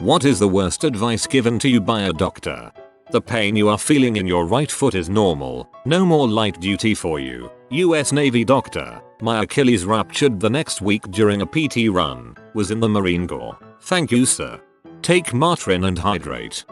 What is the worst advice given to you by a doctor? The pain you are feeling in your right foot is normal. No more light duty for you. US Navy doctor. My Achilles ruptured the next week during a PT run. Was in the Marine Corps. Thank you, sir. Take Motrin and hydrate.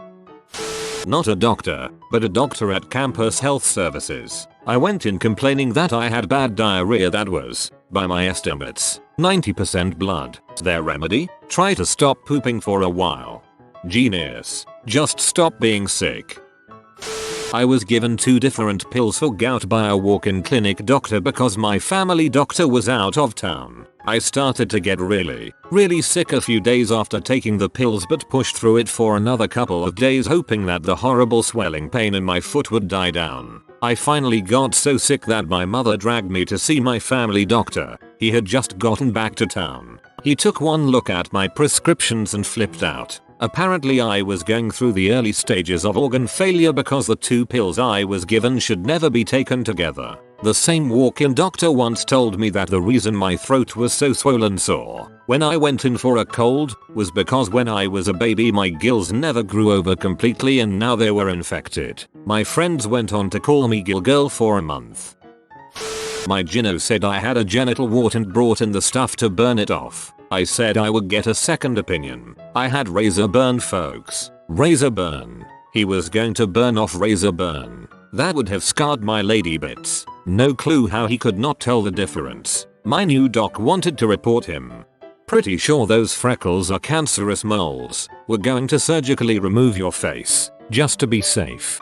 Not a doctor, but a doctor at Campus Health Services. I went in complaining that I had bad diarrhea that was, by my estimates, 90% blood. Their remedy? Try to stop pooping for a while. Genius. Just stop being sick. I was given 2 different pills for gout by a walk-in clinic doctor because my family doctor was out of town. I started to get really sick a few days after taking the pills, but pushed through it for another couple of days hoping that the horrible swelling pain in my foot would die down. I finally got so sick that my mother dragged me to see my family doctor. He had just gotten back to town. He took one look at my prescriptions and flipped out. Apparently I was going through the early stages of organ failure because the 2 pills I was given should never be taken together. The same walk-in doctor once told me that the reason my throat was so swollen sore when I went in for a cold was because when I was a baby my gills never grew over completely and now they were infected. My friends went on to call me Gill Girl for a month. My gyno said I had a genital wart and brought in the stuff to burn it off. I said I would get a second opinion. I had razor burn, folks. Razor burn. He was going to burn off razor burn. That would have scarred my lady bits. No clue how he could not tell the difference. My new doc wanted to report him. Pretty sure those freckles are cancerous moles. We're going to surgically remove your face, just to be safe.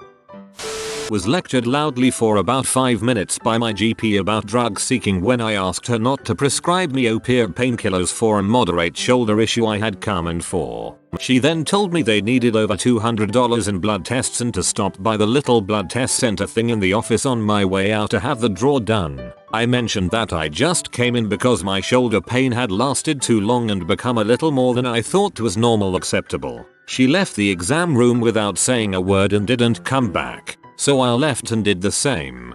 Was lectured loudly for about 5 minutes by my GP about drug seeking when I asked her not to prescribe me opiate painkillers for a moderate shoulder issue I had come in for. She then told me they needed over $200 in blood tests and to stop by the little blood test center thing in the office on my way out to have the draw done. I mentioned that I just came in because my shoulder pain had lasted too long and become a little more than I thought was normal acceptable. She left the exam room without saying a word and didn't come back. So I left and did the same.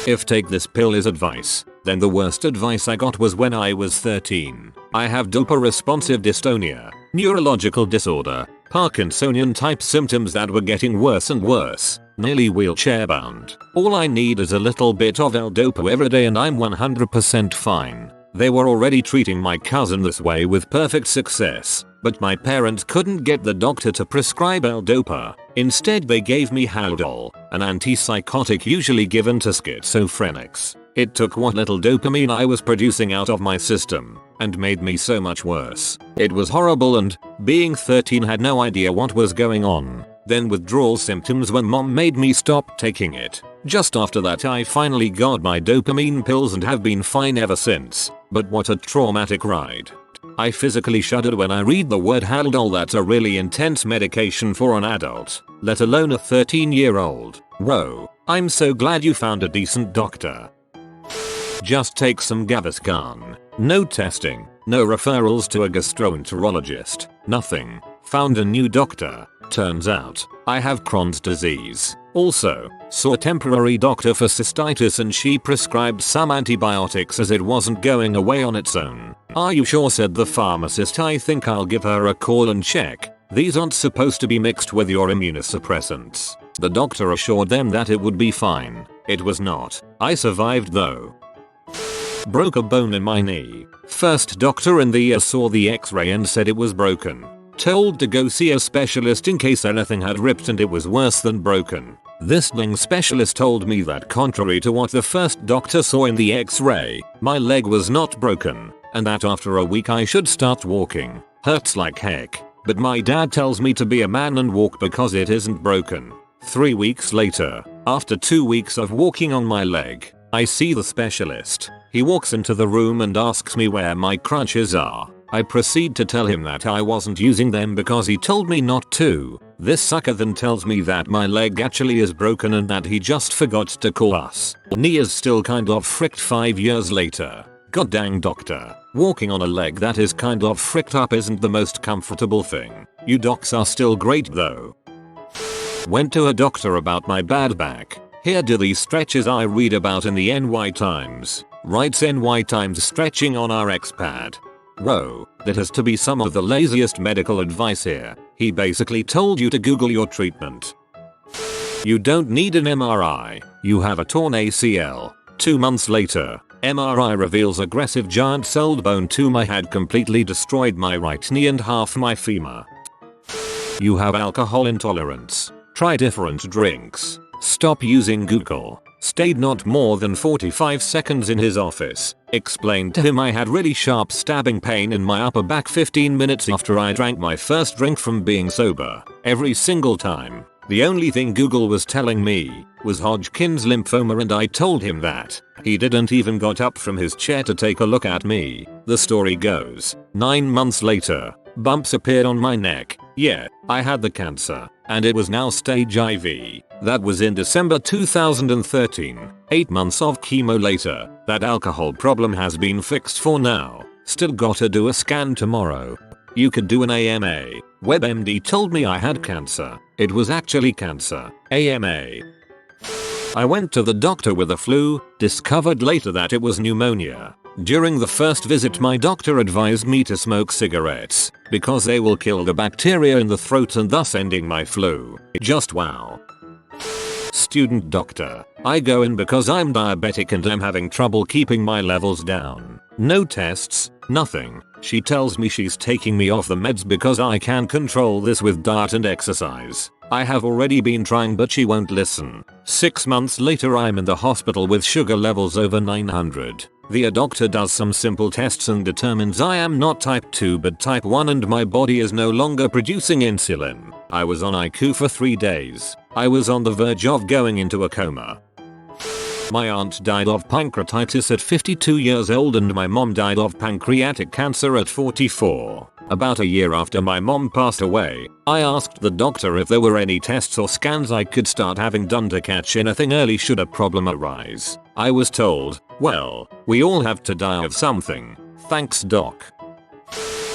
If take this pill is advice, then the worst advice I got was when I was 13. I have dopa responsive dystonia, neurological disorder, Parkinsonian type symptoms that were getting worse and worse, nearly wheelchair bound. All I need is a little bit of L-Dopa every day and I'm 100% fine. They were already treating my cousin this way with perfect success, but my parents couldn't get the doctor to prescribe L-Dopa. Instead they gave me Haldol, an antipsychotic usually given to schizophrenics. It took what little dopamine I was producing out of my system, and made me so much worse. It was horrible and, being 13, had no idea what was going on. Then withdrawal symptoms when mom made me stop taking it. Just after that I finally got my dopamine pills and have been fine ever since. But what a traumatic ride. I physically shuddered when I read the word Haldol. That's a really intense medication for an adult, let alone a 13-year-old. Whoa, I'm so glad you found a decent doctor. Just take some Gaviscon. No testing, no referrals to a gastroenterologist, nothing. Found a new doctor. Turns out, I have Crohn's disease. Also, saw a temporary doctor for cystitis and she prescribed some antibiotics as it wasn't going away on its own. Are you sure? Said the pharmacist. I think I'll give her a call and check. These aren't supposed to be mixed with your immunosuppressants. The doctor assured them that it would be fine. It was not. I survived though. Broke a bone in my knee. First doctor in the year saw the x-ray and said it was broken. Told to go see a specialist in case anything had ripped and it was worse than broken. This sling specialist told me that contrary to what the first doctor saw in the x-ray, my leg was not broken, and that after a week I should start walking. Hurts like heck, but my dad tells me to be a man and walk because it isn't broken. 3 weeks later, after 2 weeks of walking on my leg, I see the specialist. He walks into the room and asks me where my crutches are. I proceed to tell him that I wasn't using them because he told me not to. This sucker then tells me that my leg actually is broken and that he just forgot to call us. Knee is still kind of fricked 5 years later. God dang doctor. Walking on a leg that is kind of fricked up isn't the most comfortable thing. You docs are still great though. Went to a doctor about my bad back. Here do these stretches I read about in the NY Times. Writes NY Times stretching on RX pad. Whoa, that has to be some of the laziest medical advice here. He basically told you to Google your treatment. You don't need an MRI. You have a torn ACL. 2 months later, MRI reveals aggressive giant-celled bone tumor had completely destroyed my right knee and half my femur. You have alcohol intolerance. Try different drinks. Stop using Google. Stayed not more than 45 seconds in his office. Explained to him I had really sharp stabbing pain in my upper back 15 minutes after I drank my first drink from being sober. Every single time. The only thing Google was telling me was Hodgkin's lymphoma, and I told him that. He didn't even got up from his chair to take a look at me. The story goes, 9 months later, bumps appeared on my neck. Yeah, I had the cancer, and it was now stage IV. That was in December 2013. 8 months of chemo later, that alcohol problem has been fixed for now. Still gotta do a scan tomorrow. You could do an AMA. WebMD told me I had cancer. It was actually cancer. AMA. I went to the doctor with the flu, discovered later that it was pneumonia. During the first visit my doctor advised me to smoke cigarettes, because they will kill the bacteria in the throat and thus ending my flu. Just wow. Student doctor. I go in because I'm diabetic and I'm having trouble keeping my levels down. No tests, nothing. She tells me she's taking me off the meds because I can control this with diet and exercise. I have already been trying, but she won't listen. 6 months later I'm in the hospital with sugar levels over 900. The doctor does some simple tests and determines I am not type 2 but type 1 and my body is no longer producing insulin. I was on IQ for 3 days. I was on the verge of going into a coma. My aunt died of pancreatitis at 52 years old and my mom died of pancreatic cancer at 44. About a year after my mom passed away, I asked the doctor if there were any tests or scans I could start having done to catch anything early should a problem arise. I was told, well, we all have to die of something. Thanks doc.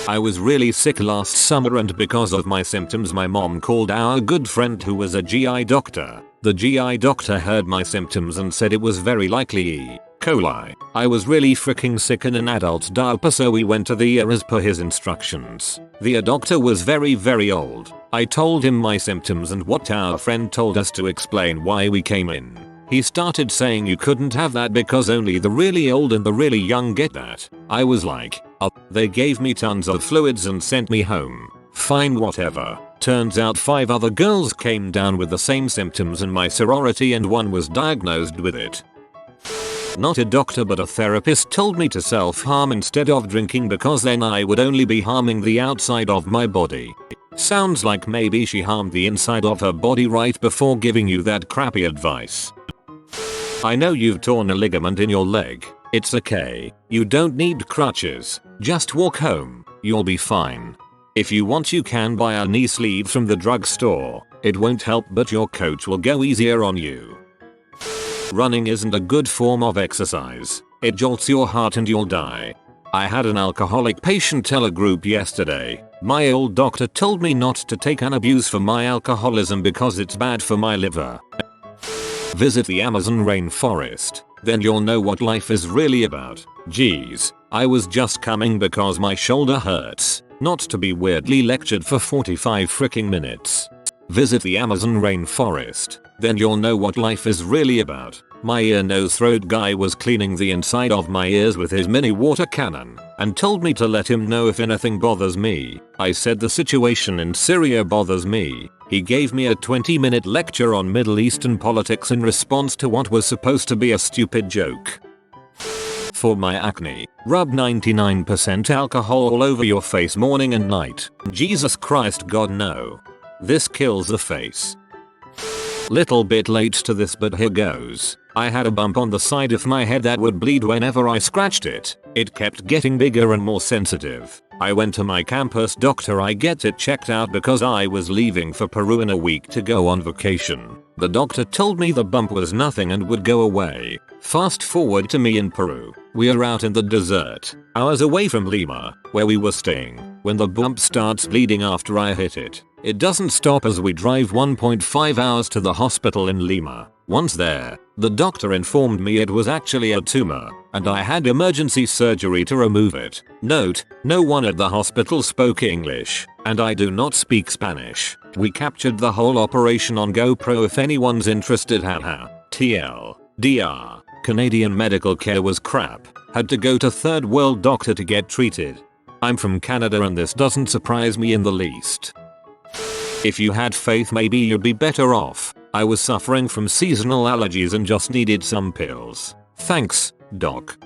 I was really sick last summer and because of my symptoms my mom called our good friend who was a GI doctor. The GI doctor heard my symptoms and said it was very likely E. coli. I was really freaking sick in an adult diaper, so we went to the ER as per his instructions. The doctor was very old. I told him my symptoms and what our friend told us to explain why we came in. He started saying you couldn't have that because only the really old and the really young get that. I was like, oh. They gave me tons of fluids and sent me home. Fine, whatever. Turns out 5 other girls came down with the same symptoms in my sorority and one was diagnosed with it. Not a doctor but a therapist told me to self-harm instead of drinking because then I would only be harming the outside of my body. Sounds like maybe she harmed the inside of her body right before giving you that crappy advice. I know you've torn a ligament in your leg. It's okay. You don't need crutches. Just walk home. You'll be fine. If you want you can buy a knee sleeve from the drugstore. It won't help but your coach will go easier on you. Running isn't a good form of exercise. It jolts your heart and you'll die. I had an alcoholic patient tell a group yesterday, my old doctor told me not to take an abuse for my alcoholism because it's bad for my liver. Visit the Amazon rainforest. Then you'll know what life is really about. Geez, I was just coming because my shoulder hurts. Not to be weirdly lectured for 45 freaking minutes. Visit the Amazon rainforest. Then you'll know what life is really about. My ear nose throat guy was cleaning the inside of my ears with his mini water cannon and told me to let him know if anything bothers me. I said the situation in Syria bothers me. He gave me a 20-minute lecture on Middle Eastern politics in response to what was supposed to be a stupid joke. For my acne, rub 99% alcohol all over your face morning and night. Jesus Christ, God no. This kills the face. Little bit late to this but here goes. I had a bump on the side of my head that would bleed whenever I scratched it. It kept getting bigger and more sensitive. I went to my campus doctor. I get it checked out because I was leaving for Peru in a week to go on vacation. The doctor told me the bump was nothing and would go away. Fast forward to me in Peru. We are out in the desert, hours away from Lima, where we were staying, when the bump starts bleeding after I hit it. It doesn't stop as we drive 1.5 hours to the hospital in Lima. Once there, The doctor informed me it was actually a tumor, and I had emergency surgery to remove it. Note, no one at the hospital spoke English, and I do not speak Spanish. We captured the whole operation on GoPro if anyone's interested, haha. TLDR. Canadian medical care was crap. Had to go to third world doctor to get treated. I'm from Canada and this doesn't surprise me in the least. If you had faith maybe you'd be better off. I was suffering from seasonal allergies and just needed some pills. Thanks, doc.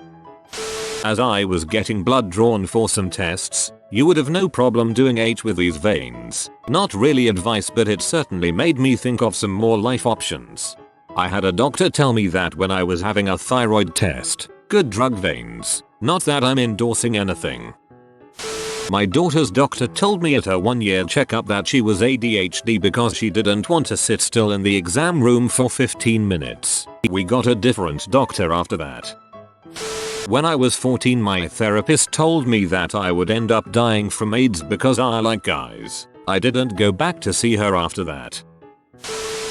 As I was getting blood drawn for some tests, you would have no problem doing H with these veins. Not really advice, but it certainly made me think of some more life options. I had a doctor tell me that when I was having a thyroid test. Good drug veins. Not that I'm endorsing anything. My daughter's doctor told me at her 1-year checkup that she was ADHD because she didn't want to sit still in the exam room for 15 minutes. We got a different doctor after that. When I was 14, my therapist told me that I would end up dying from AIDS because I like guys. I didn't go back to see her after that.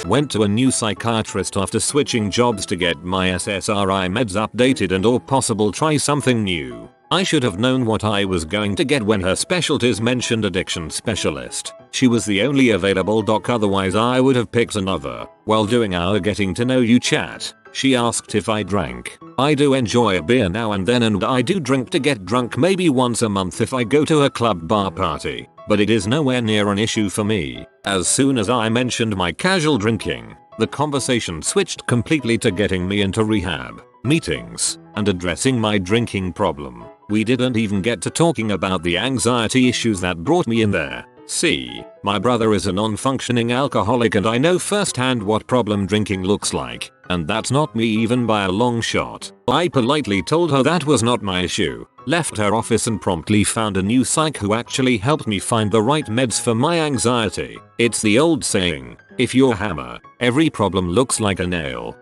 Went to a new psychiatrist after switching jobs to get my SSRI meds updated and or possible try something new. I should have known what I was going to get when her specialties mentioned addiction specialist. She was the only available doc, otherwise I would have picked another. While doing our getting to know you chat, she asked if I drank. I do enjoy a beer now and then, and I do drink to get drunk maybe once a month if I go to a club bar party. But it is nowhere near an issue for me. As soon as I mentioned my casual drinking, the conversation switched completely to getting me into rehab, meetings, and addressing my drinking problem. We didn't even get to talking about the anxiety issues that brought me in there. See, my brother is a non-functioning alcoholic and I know firsthand what problem drinking looks like, and that's not me even by a long shot. I politely told her that was not my issue, left her office and promptly found a new psych who actually helped me find the right meds for my anxiety. It's the old saying, if you're a hammer, every problem looks like a nail.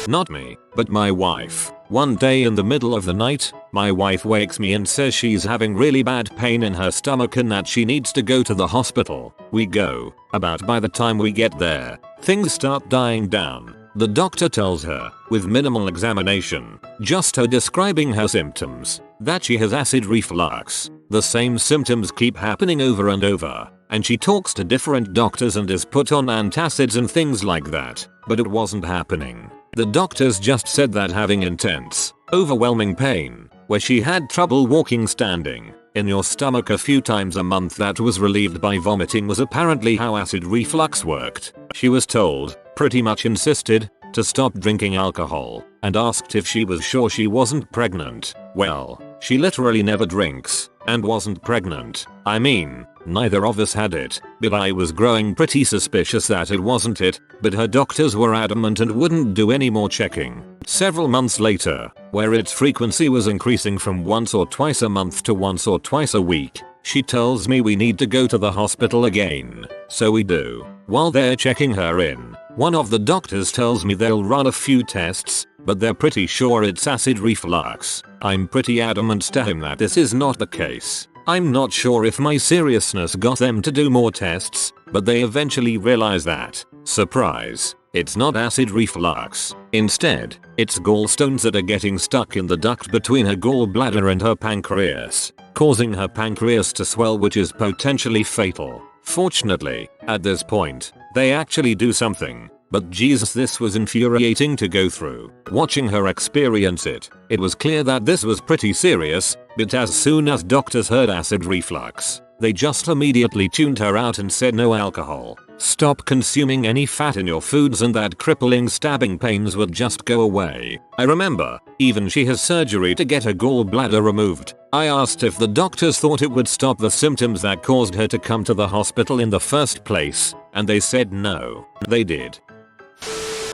Not me, but my wife. One day in the middle of the night, my wife wakes me and says she's having really bad pain in her stomach and that she needs to go to the hospital. We go. About by the time we get there, things start dying down. The doctor tells her, with minimal examination, just her describing her symptoms, that she has acid reflux. The same symptoms keep happening over and over, and she talks to different doctors and is put on antacids and things like that, but it wasn't happening. The doctors just said that having intense, overwhelming pain, where she had trouble walking standing, in your stomach a few times a month that was relieved by vomiting was apparently how acid reflux worked. She was told, pretty much insisted, to stop drinking alcohol, and asked if she was sure she wasn't pregnant. Well, she literally never drinks, and wasn't pregnant. I mean, neither of us had it, but I was growing pretty suspicious that it wasn't it, but her doctors were adamant and wouldn't do any more checking. Several months later, where its frequency was increasing from once or twice a month to once or twice a week, she tells me we need to go to the hospital again. So we do. While they're checking her in, one of the doctors tells me they'll run a few tests, but they're pretty sure it's acid reflux. I'm pretty adamant to him that this is not the case. I'm not sure if my seriousness got them to do more tests, but they eventually realize that, surprise, it's not acid reflux. Instead, it's gallstones that are getting stuck in the duct between her gallbladder and her pancreas, causing her pancreas to swell, which is potentially fatal. Fortunately, at this point, they actually do something. But Jesus, this was infuriating to go through. Watching her experience it, it was clear that this was pretty serious, but as soon as doctors heard acid reflux, they just immediately tuned her out and said no alcohol, stop consuming any fat in your foods, and that crippling stabbing pains would just go away. I remember, even she has surgery to get her gallbladder removed. I asked if the doctors thought it would stop the symptoms that caused her to come to the hospital in the first place, and they said no. They did.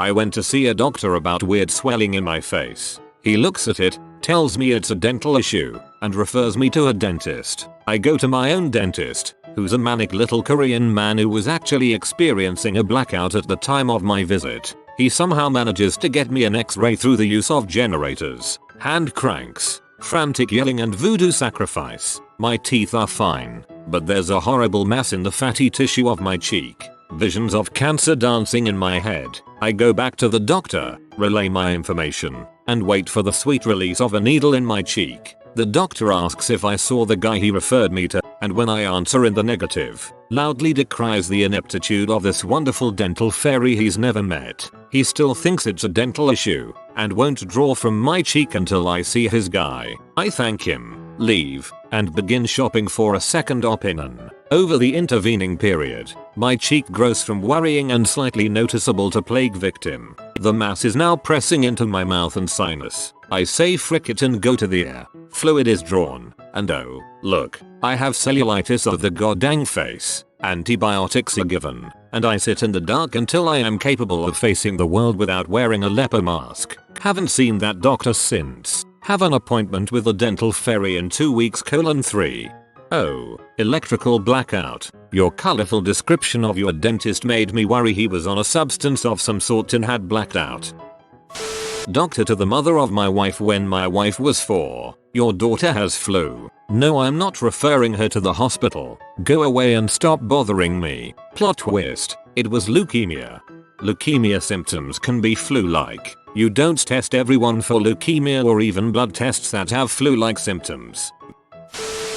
I went to see a doctor about weird swelling in my face. He looks at it, tells me it's a dental issue, and refers me to a dentist. I go to my own dentist, who's a manic little Korean man who was actually experiencing a blackout at the time of my visit. He somehow manages to get me an X-ray through the use of generators, hand cranks, frantic yelling and voodoo sacrifice. My teeth are fine, but there's a horrible mass in the fatty tissue of my cheek. Visions of cancer dancing in my head. I go back to the doctor, relay my information, and wait for the sweet release of a needle in my cheek. The doctor asks if I saw the guy he referred me to, and when I answer in the negative, loudly decries the ineptitude of this wonderful dental fairy he's never met. He still thinks it's a dental issue, and won't draw from my cheek until I see his guy. I thank him, leave, and begin shopping for a second opinion. Over the intervening period, my cheek grows from worrying and slightly noticeable to plague victim. The mass is now pressing into my mouth and sinus. I say frick it and go to the ear. Fluid is drawn, and oh, look, I have cellulitis of the goddamn face. Antibiotics are given, and I sit in the dark until I am capable of facing the world without wearing a leper mask. Haven't seen that doctor since. Have an appointment with the dental fairy in 2 weeks: 3. Oh, electrical blackout. Your colorful description of your dentist made me worry he was on a substance of some sort and had blacked out. Doctor to the mother of my wife when my wife was 4. Your daughter has flu. No, I'm not referring her to the hospital. Go away and stop bothering me. Plot twist. It was leukemia. Leukemia symptoms can be flu-like. You don't test everyone for leukemia or even blood tests that have flu-like symptoms.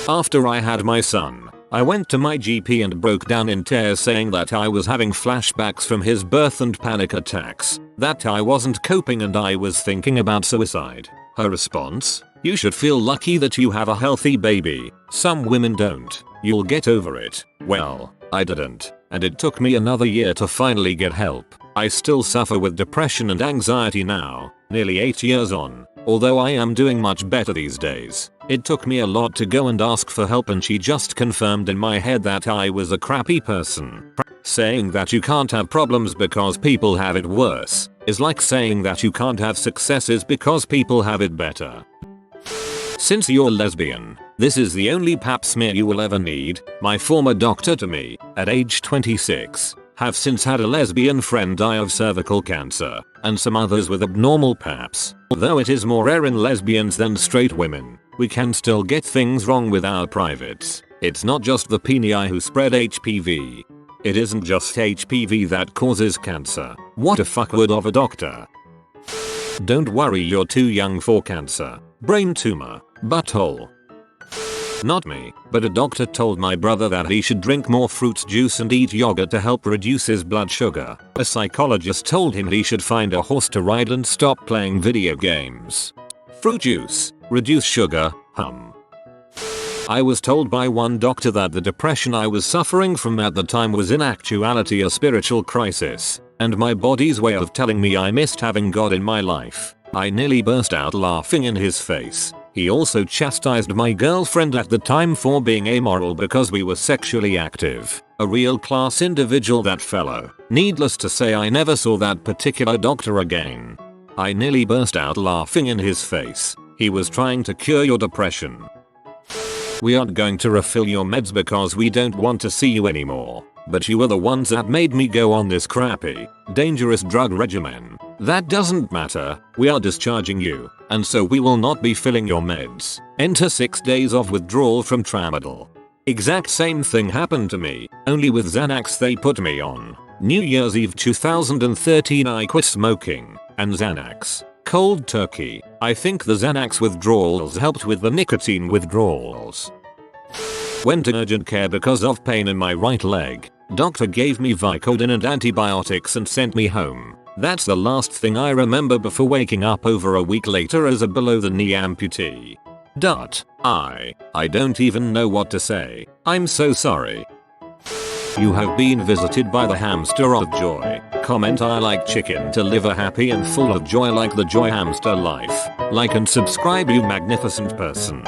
After I had my son, I went to my GP and broke down in tears saying that I was having flashbacks from his birth and panic attacks, that I wasn't coping and I was thinking about suicide. Her response? You should feel lucky that you have a healthy baby. Some women don't. You'll get over it. Well, I didn't, and it took me another year to finally get help. I still suffer with depression and anxiety now, nearly 8 years on, although I am doing much better these days. It took me a lot to go and ask for help, and she just confirmed in my head that I was a crappy person. Saying that you can't have problems because people have it worse is like saying that you can't have successes because people have it better. Since you're lesbian, this is the only pap smear you will ever need. My former doctor to me, at age 26, have since had a lesbian friend die of cervical cancer, and some others with abnormal paps. Although it is more rare in lesbians than straight women, we can still get things wrong with our privates. It's not just the penii who spread HPV. It isn't just HPV that causes cancer. What a fuckwit of a doctor. Don't worry, you're too young for cancer. Brain tumor. Butthole. Not me, but a doctor told my brother that he should drink more fruit juice and eat yogurt to help reduce his blood sugar. A psychologist told him he should find a horse to ride and stop playing video games. Fruit juice, reduce sugar, hum. I was told by one doctor that the depression I was suffering from at the time was in actuality a spiritual crisis, and my body's way of telling me I missed having God in my life. I nearly burst out laughing in his face. He also chastised my girlfriend at the time for being amoral because we were sexually active. A real class individual, that fellow. Needless to say, I never saw that particular doctor again. I nearly burst out laughing in his face. He was trying to cure your depression. We aren't going to refill your meds because we don't want to see you anymore. But you were the ones that made me go on this crappy, dangerous drug regimen. That doesn't matter, we are discharging you, and so we will not be filling your meds. Enter 6 days of withdrawal from tramadol. Exact same thing happened to me, only with Xanax they put me on. New Year's Eve 2013 I quit smoking, and Xanax. Cold turkey. I think the Xanax withdrawals helped with the nicotine withdrawals. Went to urgent care because of pain in my right leg. Doctor gave me Vicodin and antibiotics and sent me home. That's the last thing I remember before waking up over a week later as a below the knee amputee. I don't even know what to say. I'm so sorry. You have been visited by the hamster of joy. Comment I like chicken to live a happy and full of joy like the joy hamster life. Like and subscribe, you magnificent person.